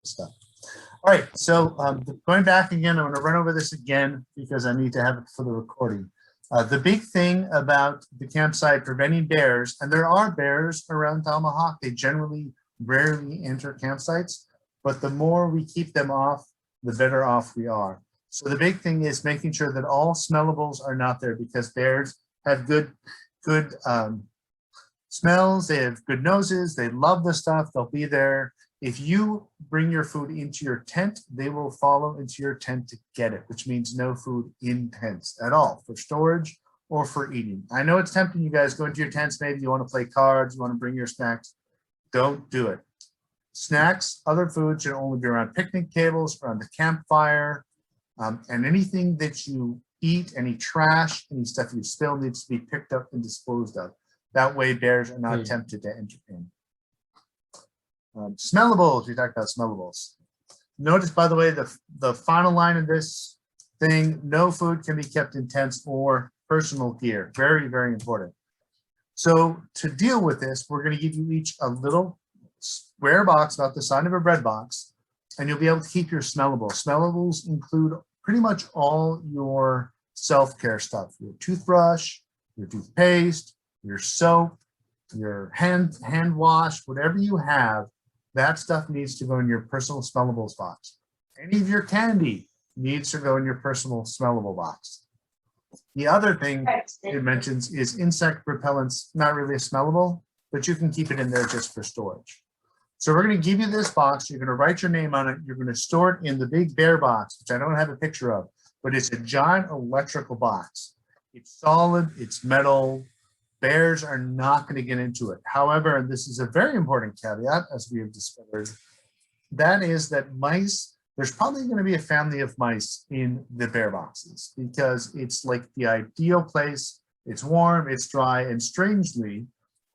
stuff. All right, so going back again, I'm going to run over this again because I need to have it for the recording. The big thing about the campsite preventing bears, and there are bears around Tomahawk, they generally rarely enter campsites, but the more we keep them off, the better off we are. So the big thing is making sure that all smellables are not there, because bears have good smells, they have good noses, they love the stuff, they'll be there. If you bring your food into your tent, they will follow into your tent to get it, which means no food in tents at all for storage or for eating. I know it's tempting, you guys go into your tents, maybe you want to play cards, you want to bring your snacks. Don't do it. Snacks, other food should only be around picnic tables, around the campfire, and anything that you eat, any trash, any stuff you spill needs to be picked up and disposed of. That way bears are not tempted to enter in. Smellables, we talked about smellables. Notice, by the way, the final line of this thing, no food can be kept in tents or personal gear. Very, very important. So to deal with this, we're going to give you each a little square box about the size of a bread box, and you'll be able to keep your smellables. Smellables include pretty much all your self-care stuff, your toothbrush, your toothpaste, your soap, your hand wash, whatever you have, that stuff needs to go in your personal smellables box. Any of your candy needs to go in your personal smellable box. The other thing it mentions is insect repellents, not really a smellable, but you can keep it in there just for storage. So we're going to give you this box. You're going to write your name on it. You're going to store it in the big bear box, which I don't have a picture of, but it's a giant electrical box. It's solid, it's metal. Bears are not going to get into it. However, and this is a very important caveat, as we have discovered, that is that mice, there's probably going to be a family of mice in the bear boxes because it's like the ideal place. It's warm, it's dry, and strangely,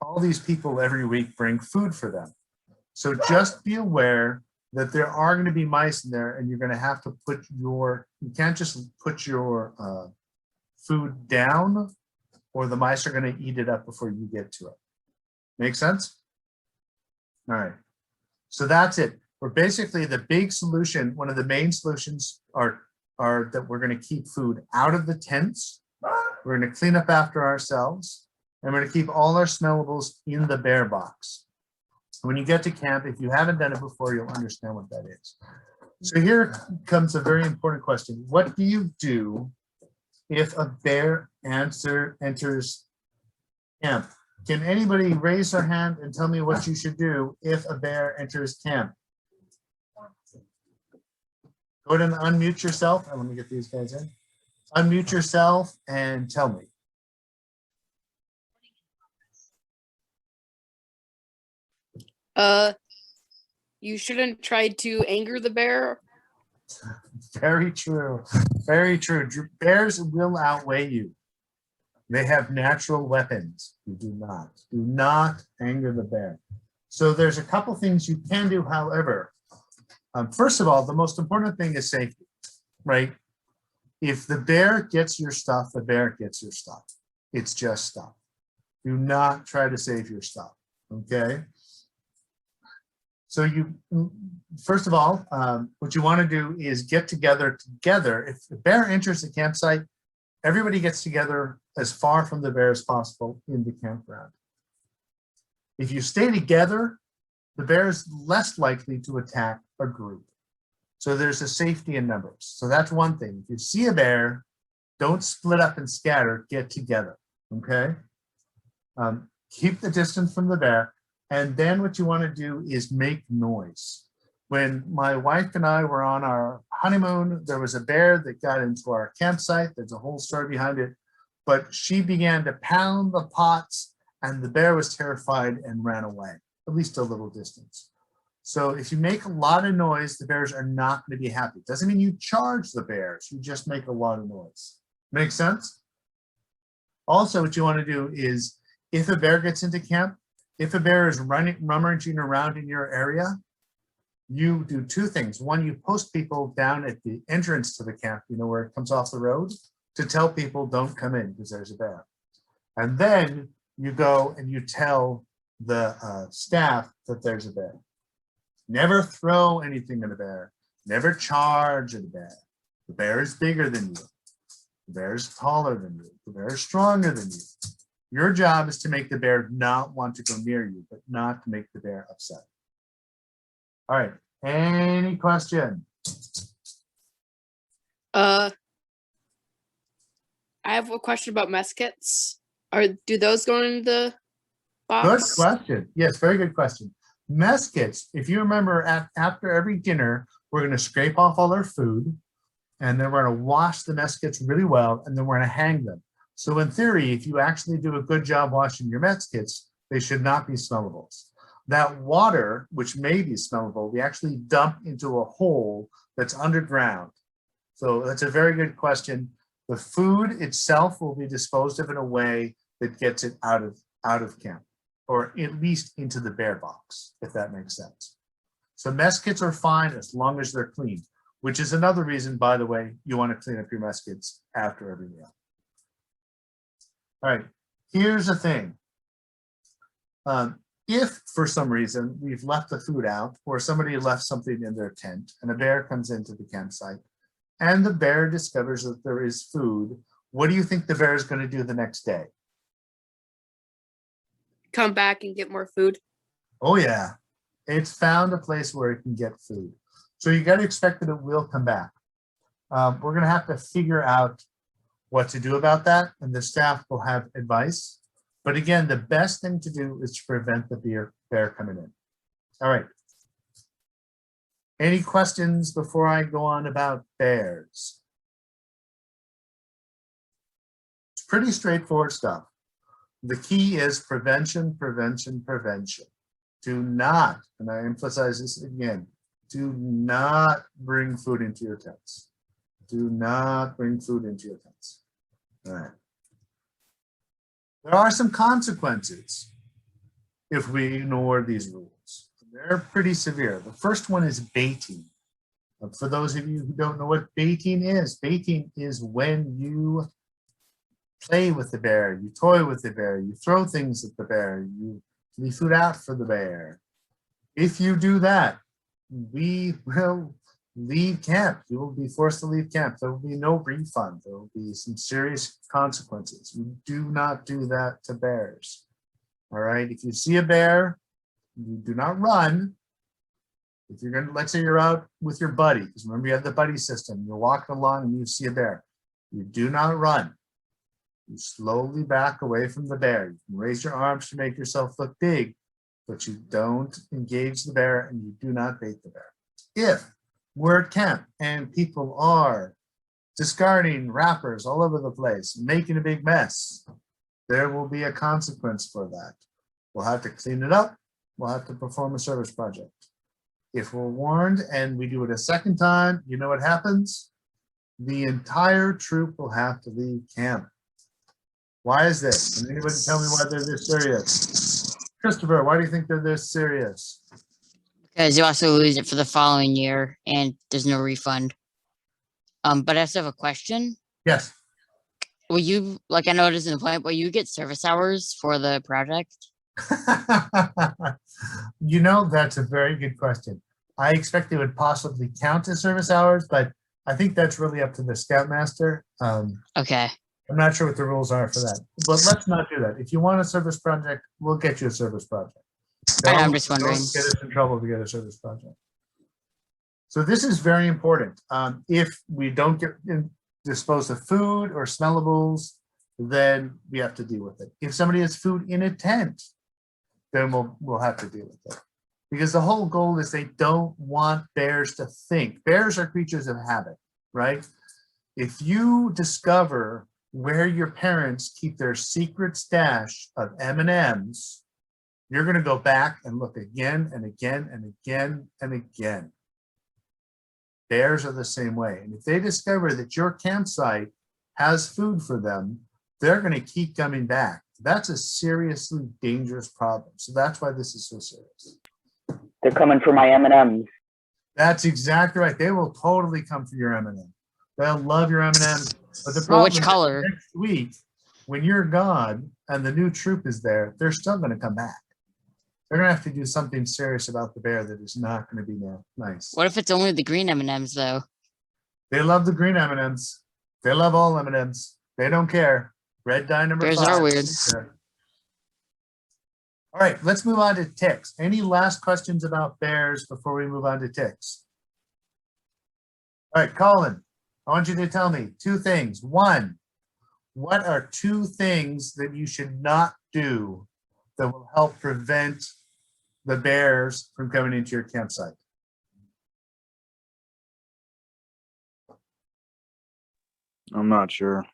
all these people every week bring food for them. So just be aware that there are going to be mice in there, and you're going to have to put your, you can't just put your food down, or the mice are going to eat it up before you get to it. Make sense? All right. So that's it. We're basically the big solution. One of the main solutions are that we're going to keep food out of the tents. We're going to clean up after ourselves, and we're going to keep all our smellables in the bear box. When you get to camp, if you haven't done it before, you'll understand what that is. So here comes a very important question. What do you do if a bear enters camp? Can anybody raise their hand and tell me what you should do if a bear enters camp? Go ahead and unmute yourself. And let me get these guys in. Unmute yourself and tell me. You shouldn't try to anger the bear. Very true. Very true. Bears will outweigh you. They have natural weapons. You do not. Do not anger the bear. So there's a couple things you can do, however. First of all, the most important thing is safety, right? If the bear gets your stuff, the bear gets your stuff. It's just stuff. Do not try to save your stuff, okay? So you, first of all, what you want to do is get together. If the bear enters the campsite, everybody gets together as far from the bear as possible in the campground. If you stay together, the bear is less likely to attack a group. So there's a safety in numbers. So that's one thing. If you see a bear, don't split up and scatter, get together, okay? Keep the distance from the bear. And then what you want to do is make noise. When my wife and I were on our honeymoon, there was a bear that got into our campsite. There's a whole story behind it. But she began to pound the pots, and the bear was terrified and ran away, at least a little distance. So if you make a lot of noise, the bears are not going to be happy. It doesn't mean you charge the bears. You just make a lot of noise. Make sense? Also, what you want to do is, if a bear gets into camp, if a bear is rummaging around in your area, you do two things. One, you post people down at the entrance to the camp, you know, where it comes off the road, to tell people don't come in because there's a bear. And then you go and you tell the staff that there's a bear. Never throw anything at a bear. Never charge at a bear. The bear is bigger than you. The bear is taller than you. The bear is stronger than you. Your job is to make the bear not want to go near you, but not to make the bear upset. All right. Any question? I have a question about mess kits. Do those go in the Good box? question. Yes, very good question. Mess kits, if you remember, after every dinner, we're going to scrape off all our food, and then we're going to wash the mess kits really well, and then we're going to hang them. So in theory, if you actually do a good job washing your mess kits, they should not be smellables. That water, which may be smellable, we actually dump into a hole that's underground. So that's a very good question. The food itself will be disposed of in a way that gets it out of camp, or at least into the bear box, if that makes sense. So mess kits are fine as long as they're clean, which is another reason, by the way, you want to clean up your mess kits after every meal. All right, here's the thing. If for some reason we've left the food out, or somebody left something in their tent and a bear comes into the campsite and the bear discovers that there is food, what do you think the bear is going to do the next day? Come back and get more food. Oh yeah, it's found a place where it can get food. So you got to expect that it will come back. We're going to have to figure out what to do about that, and the staff will have advice. But again, the best thing to do is to prevent the bear coming in. All right. Any questions before I go on about bears? It's pretty straightforward stuff. The key is prevention, prevention, prevention. Do not, and I emphasize this again, do not bring food into your tents. Do not bring food into your tents. All right. There are some consequences if we ignore these rules. They're pretty severe. The first one is baiting. For those of you who don't know what baiting is when you play with the bear, you toy with the bear, you throw things at the bear, you leave food out for the bear. If you do that, we will leave camp. You will be forced to leave camp. There will be no refund. There will be some serious consequences. You do not do that to bears. All right. If you see a bear, you do not run. If you're going to, let's say you're out with your buddy, because remember you have the buddy system. You're walking along and you see a bear. You do not run. You slowly back away from the bear. You can raise your arms to make yourself look big, but you don't engage the bear and you do not bait the bear. If we're at camp and people are discarding wrappers all over the place, making a big mess, there will be a consequence for that. We'll have to clean it up. We'll have to perform a service project. If we're warned and we do it a second time, you know what happens? The entire troop will have to leave camp. Why is this? Can anybody tell me why they're this serious? Christopher, why do you think they're this serious? Because you also lose it for the following year and there's no refund. But I also have a question. Yes. Will you, like I noticed in the point, will you get service hours for the project? You know, that's a very good question. I expect they would possibly count as service hours, but I think that's really up to the Scoutmaster. Okay. I'm not sure what the rules are for that, but let's not do that. If you want a service project, we'll get you a service project. I'm just wondering. Don't get us in trouble to get a service project. So this is very important. If we don't get dispose of food or smellables, then we have to deal with it. If somebody has food in a tent, then we'll have to deal with it. Because the whole goal is they don't want bears to think. Bears are creatures of habit, right? If you discover where your parents keep their secret stash of M&Ms, you're going to go back and look again and again and again and again. Bears are the same way. And if they discover that your campsite has food for them, they're going to keep coming back. That's a seriously dangerous problem. So that's why this is so serious. They're coming for my M&Ms. That's exactly right. They will totally come for your M&M. They'll love your M&Ms. But the Well, problem which is color? next week, when you're gone and the new troop is there, they're still going to come back. They're gonna have to do something serious about the bear that is not gonna be nice. What if it's only the green M&Ms though? They love the green M&Ms. They love all M&Ms. They don't care. Red dye number Bears 5. are weird. Sure. All right, let's move on to ticks. Any last questions about bears before we move on to ticks? All right, Colin, I want you to tell me 2 things. 1, what are 2 things that you should not do that will help prevent the bears from coming into your campsite? I'm not sure.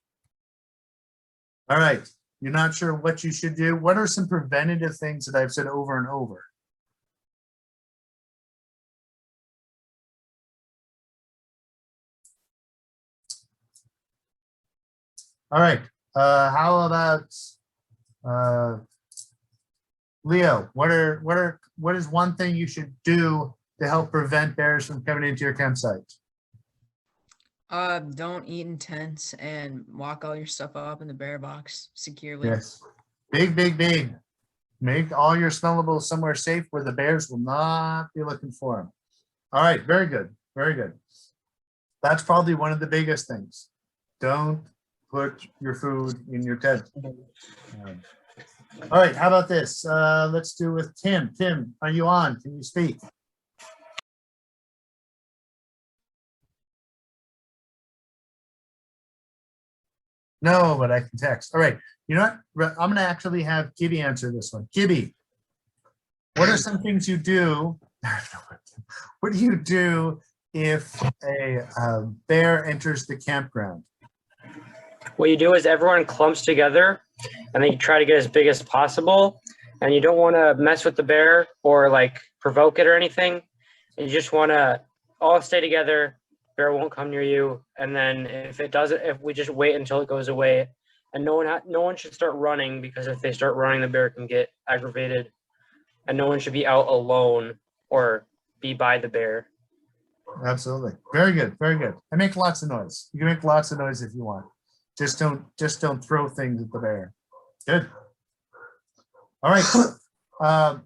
All right, you're not sure what you should do. What are some preventative things that I've said over and over? All right, how about Leo? What is one thing you should do to help prevent bears from coming into your campsite? Don't eat in tents and lock all your stuff up in the bear box securely. Yes, big. Make all your smellables somewhere safe where the bears will not be looking for them. All right, very good, very good. That's probably one of the biggest things. Don't put your food in your tent. All right, how about this? Let's do with Tim. Tim, are you on? Can you speak? No, but I can text. All right, you know what? I'm gonna actually have Gibby answer this one. Gibby, what are some things you do? What do you do if a bear enters the campground? What you do is everyone clumps together and then you try to get as big as possible, and you don't want to mess with the bear or like provoke it or anything. You just want to all stay together. Bear won't come near you, and then if it doesn't, if we just wait until it goes away, and no one should start running, because if they start running, the bear can get aggravated, and no one should be out alone or be by the bear. Absolutely, very good, very good. I make lots of noise. You can make lots of noise if you want. Just don't throw things at the bear. Good. All right,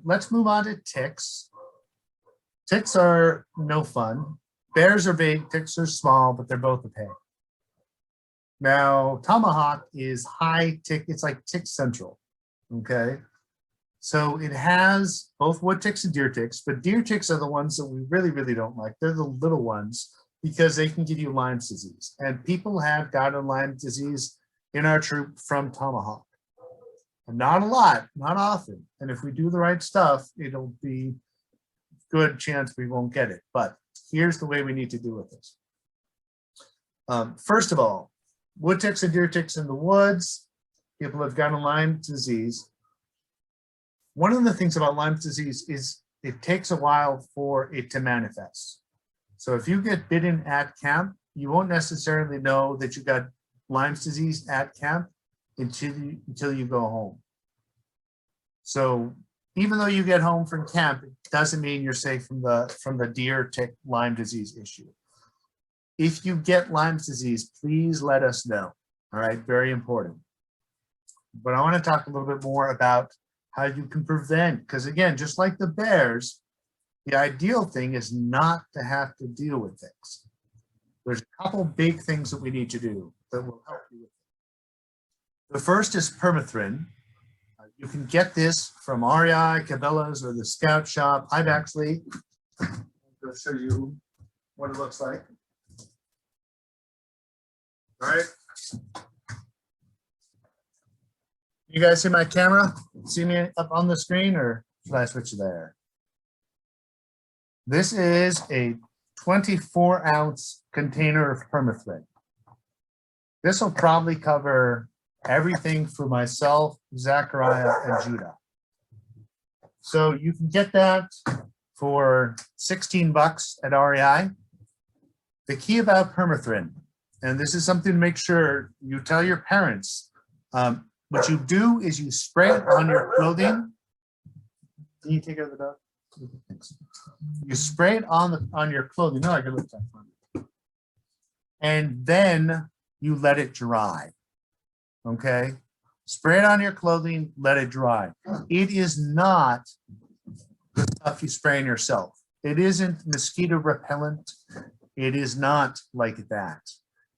let's move on to ticks. Ticks are no fun. Bears are big, ticks are small, but they're both a pain. Now, Tomahawk is high tick, it's like tick central, okay? So it has both wood ticks and deer ticks, but deer ticks are the ones that we really don't like. They're the little ones because they can give you Lyme's disease. And people have gotten Lyme disease in our troop from Tomahawk. And not a lot, not often. And if we do the right stuff, it'll be good chance we won't get it. But here's the way we need to deal with this. First of all, wood ticks and deer ticks in the woods, people have gotten Lyme disease. One of the things about Lyme disease is it takes a while for it to manifest. So if you get bitten at camp, you won't necessarily know that you got Lyme's disease at camp until you go home. So even though you get home from camp, it doesn't mean you're safe from the deer tick Lyme disease issue. If you get Lyme's disease, please let us know. All right, very important. But I want to talk a little bit more about how you can prevent, because again, just like the bears, the ideal thing is not to have to deal with things. There's a couple big things that we need to do that will help you with it. The first is permethrin. You can get this from REI, Cabela's, or the Scout Shop. I've actually, I'm going to show you what it looks like. All right. You guys see my camera? See me up on the screen, or should I switch there? This is a 24-ounce container of permethrin. This will probably cover everything for myself, Zachariah, and Judah. So you can get that for 16 bucks at REI. The key about permethrin, and this is something to make sure you tell your parents, what you do is you spray it on your clothing. Can you take care of the dog? Thanks. You spray it on your clothing. No, I can lift that for you. And then you let it dry. Okay, spray it on your clothing, let it dry. It is not the stuff you spray on yourself. It isn't mosquito repellent. It is not like that.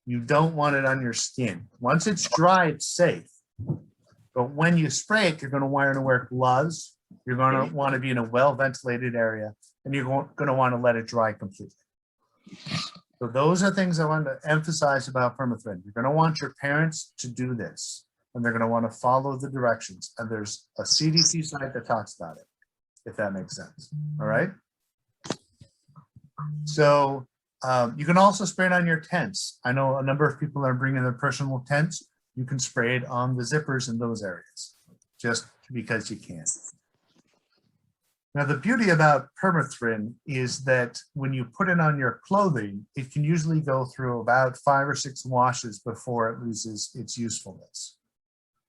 You don't want it on your skin. Once it's dry, it's safe. But when you spray it, you're going to want to wear gloves. You're going to want to be in a well-ventilated area, and you're going to want to let it dry completely. So those are things I want to emphasize about permethrin. You're going to want your parents to do this, and they're going to want to follow the directions. And there's a CDC site that talks about it, if that makes sense. All right. So you can also spray it on your tents. I know a number of people are bringing their personal tents. You can spray it on the zippers in those areas, just because you can. Now, the beauty about permethrin is that when you put it on your clothing, it can usually go through about 5 or 6 washes before it loses its usefulness.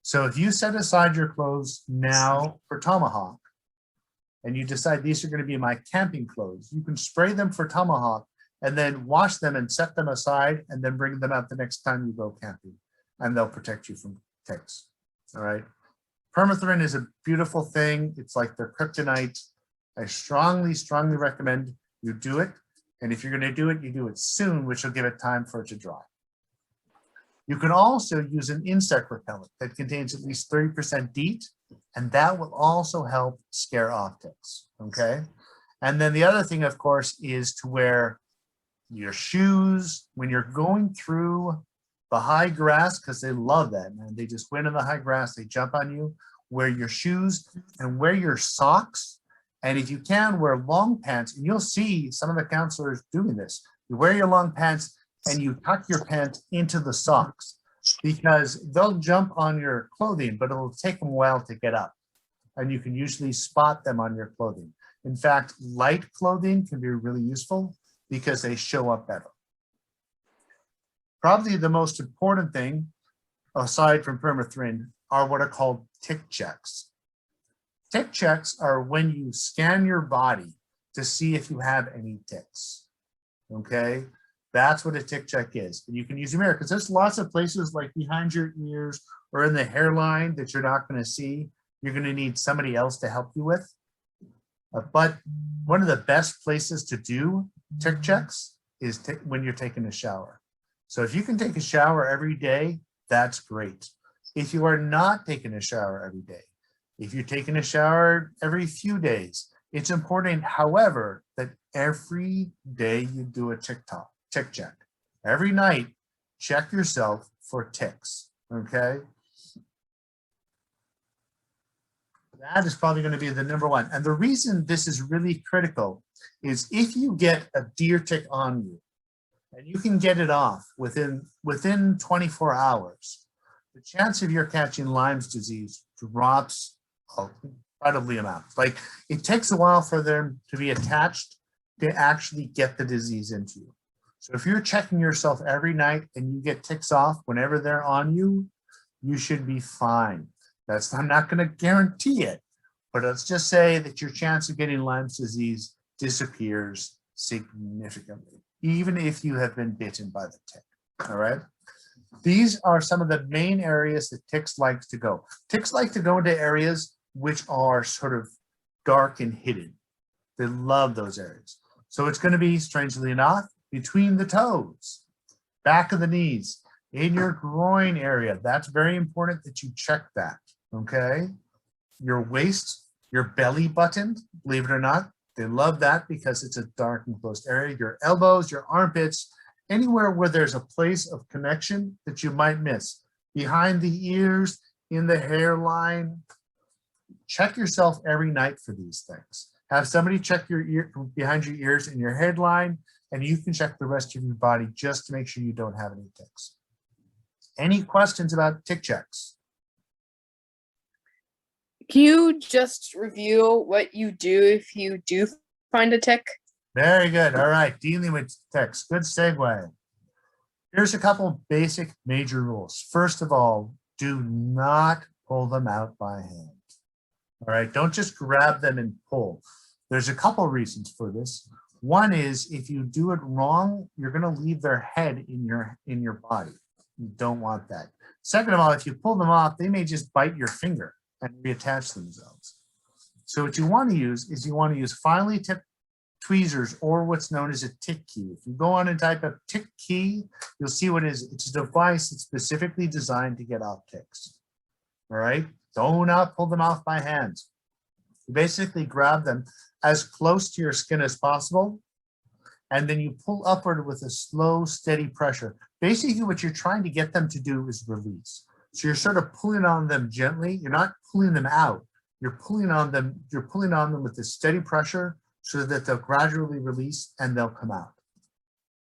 So if you set aside your clothes now for Tomahawk, and you decide these are going to be my camping clothes, you can spray them for Tomahawk and then wash them and set them aside and then bring them out the next time you go camping, and they'll protect you from ticks. All right. Permethrin is a beautiful thing. It's like the kryptonite. I strongly, strongly recommend you do it. And if you're going to do it, you do it soon, which will give it time for it to dry. You can also use an insect repellent that contains at least 30% DEET, and that will also help scare off ticks, okay? And then the other thing, of course, is to wear your shoes when you're going through the high grass, because they love that, man. They just went in the high grass, they jump on you. Wear your shoes and wear your socks. And if you can, wear long pants. And you'll see some of the counselors doing this. You wear your long pants and you tuck your pants into the socks, because they'll jump on your clothing, but it'll take them a while to get up. And you can usually spot them on your clothing. In fact, light clothing can be really useful because they show up better. Probably the most important thing, aside from permethrin, are what are called tick checks. Tick checks are when you scan your body to see if you have any ticks, okay? That's what a tick check is. And you can use a mirror, because there's lots of places like behind your ears or in the hairline that you're not going to see. You're going to need somebody else to help you with. But one of the best places to do tick checks is when you're taking a shower. So if you can take a shower every day, that's great. If you are not taking a shower every day, if you're taking a shower every few days, it's important, however, that every day you do a tick check. Every night, check yourself for ticks, okay? That is probably going to be the number one. And the reason this is really critical is if you get a deer tick on you, and you can get it off within 24 hours, the chance of your catching Lyme's disease drops incredibly amount. Like, it takes a while for them to be attached to actually get the disease into you. So if you're checking yourself every night and you get ticks off whenever they're on you, you should be fine. I'm not going to guarantee it, but let's just say that your chance of getting Lyme's disease disappears significantly, even if you have been bitten by the tick. All right. These are some of the main areas that ticks like to go. Ticks like to go into areas which are sort of dark and hidden. They love those areas. So it's going to be, strangely enough, between the toes, back of the knees, in your groin area. That's very important that you check that, okay? Your waist, your belly button, believe it or not, they love that because it's a dark and closed area. Your elbows, your armpits, anywhere where there's a place of connection that you might miss. Behind the ears, in the hairline. Check yourself every night for these things. Have somebody check your ear, behind your ears and your headline, and you can check the rest of your body just to make sure you don't have any ticks. Any questions about tick checks? Can you just review what you do if you do find a tick? Very good. All right. Dealing with ticks. Good segue. Here's a couple basic major rules. First of all, do not pull them out by hand. All right. Don't just grab them and pull. There's a couple reasons for this. One is if you do it wrong, you're going to leave their head in your body. You don't want that. Second of all, if you pull them off, they may just bite your finger and reattach themselves. So what you want to use is you want to use finely tipped tweezers or what's known as a tick key. If you go on and type a tick key, you'll see what it is. It's a device that's specifically designed to get off ticks. All right, do not pull them off by hand. You basically grab them as close to your skin as possible, and then you pull upward with a slow, steady pressure. Basically, what you're trying to get them to do is release. So you're sort of pulling on them gently. You're not pulling them out. You're pulling on them. You're pulling on them with a steady pressure so that they'll gradually release and they'll come out.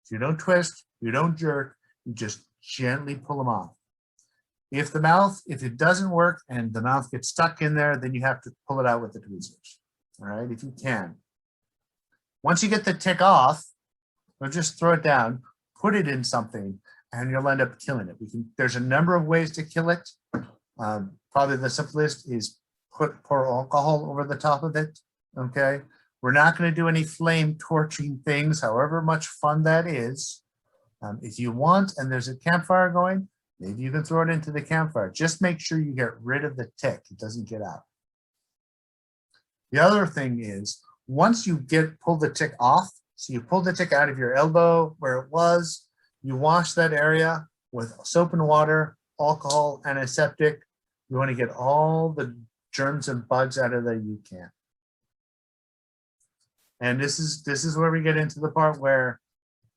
So you don't twist, you don't jerk, you just gently pull them off. If it doesn't work and the mouth gets stuck in there, then you have to pull it out with the tweezers. All right, if you can. Once you get the tick off, or just throw it down, put it in something, and you'll end up killing it. There's a number of ways to kill it. Probably the simplest is pour alcohol over the top of it. Okay, we're not going to do any flame torching things, however much fun that is. If you want, and there's a campfire going, maybe you can throw it into the campfire. Just make sure you get rid of the tick. It doesn't get out. The other thing is, once you pull the tick off, so you pull the tick out of your elbow where it was, you wash that area with soap and water, alcohol, antiseptic. You want to get all the germs and bugs out of there you can. And this is where we get into the part where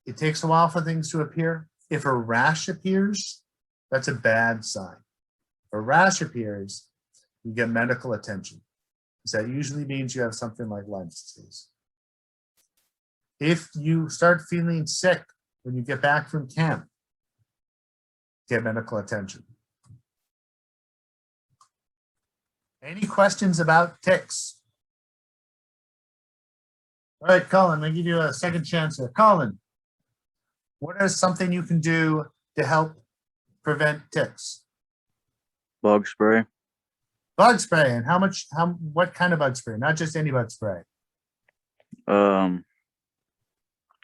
it takes a while for things to appear. If a rash appears, that's a bad sign. If a rash appears, you get medical attention. So that usually means you have something like Lyme disease. If you start feeling sick when you get back from camp, get medical attention. Any questions about ticks? All right, Colin, I'll give you a second chance here. Colin, what is something you can do to help prevent ticks? Bug spray. Bug spray, and what kind of bug spray? Not just any bug spray. The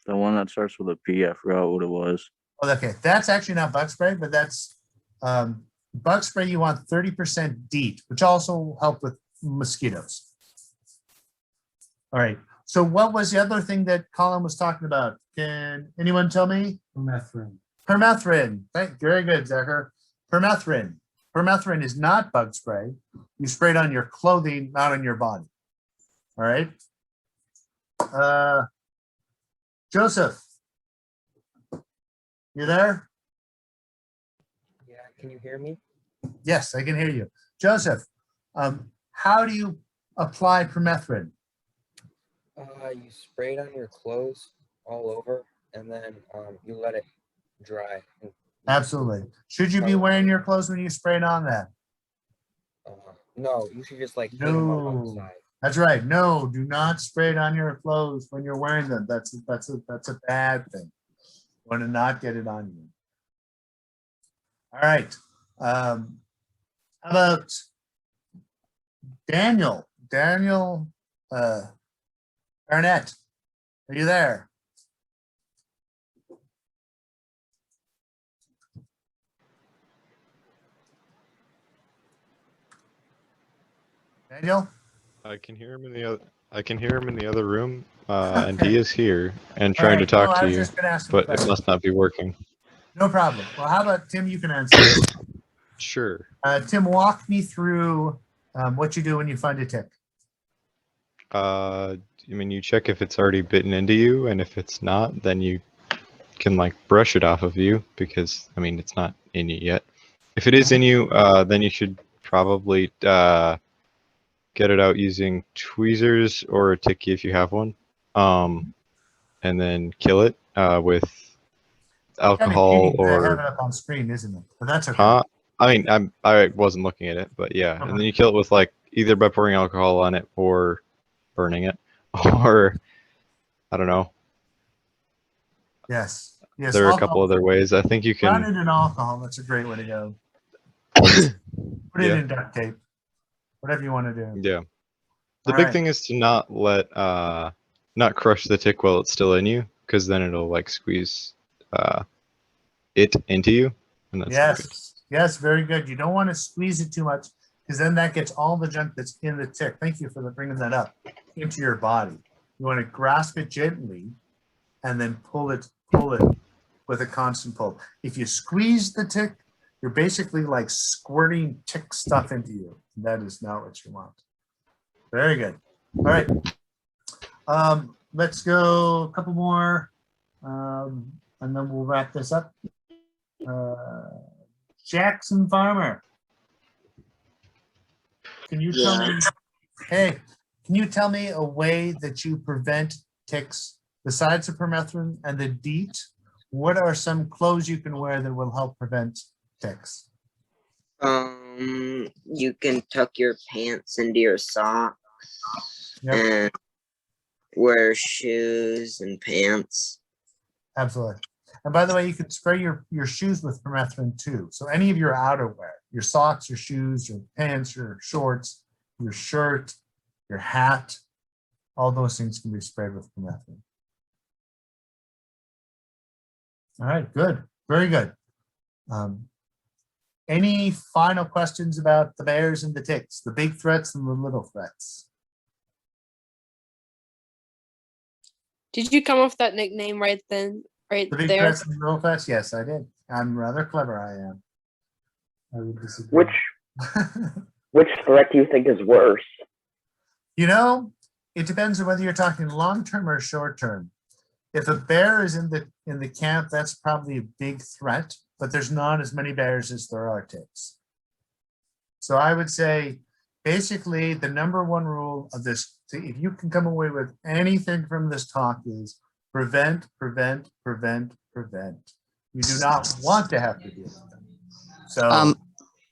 one that starts with a P, I forgot what it was. Oh, okay, that's actually not bug spray, but that's bug spray. You want 30% DEET, which also will help with mosquitoes. All right. So what was the other thing that Colin was talking about? Can anyone tell me? Permethrin. Permethrin. Very good, Zachar. Permethrin. Permethrin is not bug spray. You spray it on your clothing, not on your body. All right. Joseph, you there? Yeah, can you hear me? Yes, I can hear you. Joseph, how do you apply permethrin? You spray it on your clothes all over, and then you let it dry. Absolutely. Should you be wearing your clothes when you spray it on that? No, you should just like hang them up on the No, side. that's right. No, do not spray it on your clothes when you're wearing them. That's a bad thing. You want to not get it on you. All right. How about Daniel? Daniel Barnett, are you there? Daniel? I can hear him in the other room, and he is here and trying to right. talk No, I to was you, just gonna ask him a but it question. must not be working. No problem. Well, how about Tim? You can answer. Sure. Tim, walk me through what you do when you find a tick. I mean, you check if it's already bitten into you, and if it's not, then you can like brush it off of you because, I mean, it's not in you yet. If it is in you, then you should probably get it out using tweezers or a tick key if you have one, and then kill it with alcohol I have or. it up on screen, isn't it? But that's okay. I mean, I wasn't looking at it, but yeah, and then you kill it with like either by pouring alcohol on it or burning it, or I don't know. Yes. Yes. There are a couple other ways. I think you Run can. it in alcohol. That's a great way to go. Put it Yeah. in duct tape. Whatever you want to do. Yeah. The All big right. thing is to not let not crush the tick while it's still in you, because then it'll like squeeze it into you, and that's not good. Yes. Yes. Very good. You don't want to squeeze it too much because then that gets all the junk that's in the tick. Thank you for bringing that up into your body. You want to grasp it gently and then pull it with a constant pull. If you squeeze the tick, you're basically like squirting tick stuff into you. That is not what you want. Very good. All right. Let's go a couple more, and then we'll wrap this up. Jackson Farmer. Can you tell me, hey, can you tell me a way that you prevent ticks besides the permethrin and the DEET? What are some clothes you can wear that will help prevent ticks? You can tuck your pants into your socks and wear shoes and pants. Absolutely. And by the way, you could spray your shoes with permethrin too. So any of your outerwear, your socks, your shoes, your pants, your shorts, your shirt, your hat, all those things can be sprayed with permethrin. All right, good. Very good. Any final questions about the bears and the ticks, the big threats and the little threats? Did you come up with that nickname right then, right The big there? threats and the little threats? Yes, I did. I'm rather clever, I am. I would disagree. Which threat do you think is worse? You know, it depends on whether you're talking long-term or short-term. If a bear is in the camp, that's probably a big threat, but there's not as many bears as there are ticks. So I would say, basically, the number one rule of this, if you can come away with anything from this talk, is prevent, prevent, prevent, prevent. You do not want to have to deal with them. So,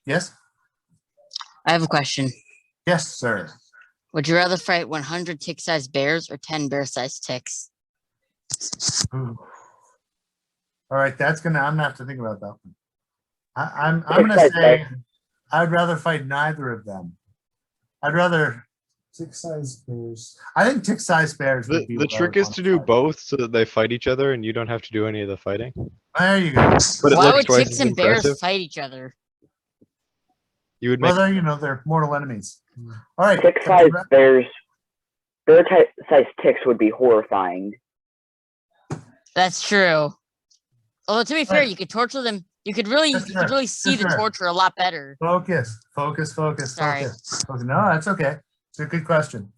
yes? I have a question. Yes, sir. Would you rather fight 100 tick-sized bears or 10 bear-sized ticks? Ooh. All right, I'm gonna have to think about that one. I'm gonna say I'd rather fight neither of them. I'd rather tick-sized bears. I think tick-sized bears would be The trick is to do both so that they fight each other and you don't have to do any of the fighting. There you go. But it Why looks would twice ticks as and bears impressive. fight each other? You would make Well, they're mortal enemies. All right. Tick-sized bears, bear-sized ticks would be horrifying. That's true. Although to be fair, Right. you could torture them. You could really see the Sure. torture a lot better. Focus. Sorry. Focus. No, that's okay. It's a good question.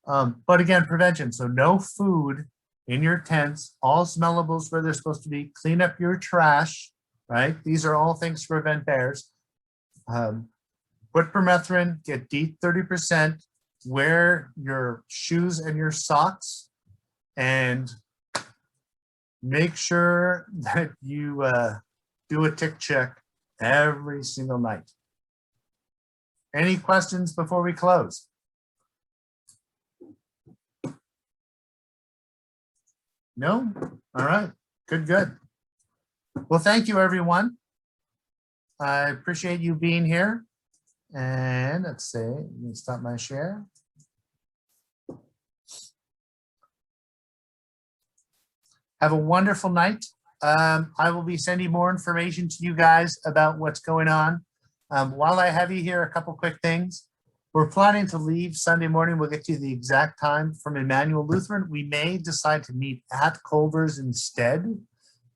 But again, prevention. So no food in your tents, all smellables where they're supposed to be. Clean up your trash, right? These are all things to prevent bears. Put permethrin, get DEET 30%, wear your shoes and your socks, and make sure that you do a tick check every single night. Any questions before we close? No? All right. Good. Well, thank you, everyone. I appreciate you being here. And let's see, let me stop my share. Have a wonderful night. I will be sending more information to you guys about what's going on. While I have you here, a couple quick things. We're planning to leave Sunday morning. We'll get to the exact time from Emmanuel Lutheran. We may decide to meet at Culver's instead.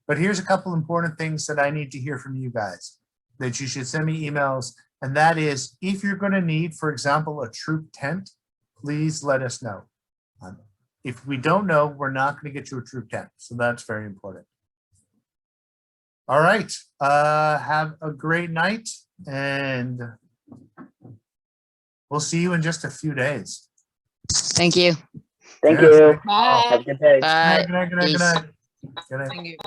But here's a couple important things that I need to hear from you guys, that you should send me emails. And that is, if you're going to need, for example, a troop tent, please let us know. If we don't know, we're not going to get you a troop tent. So that's very important. All right. Have a great night, and we'll see you in just a few days. Thank you. Thank Yes. you. Bye. Have a good day. Bye. Good night. Peace. Good night. Thank you.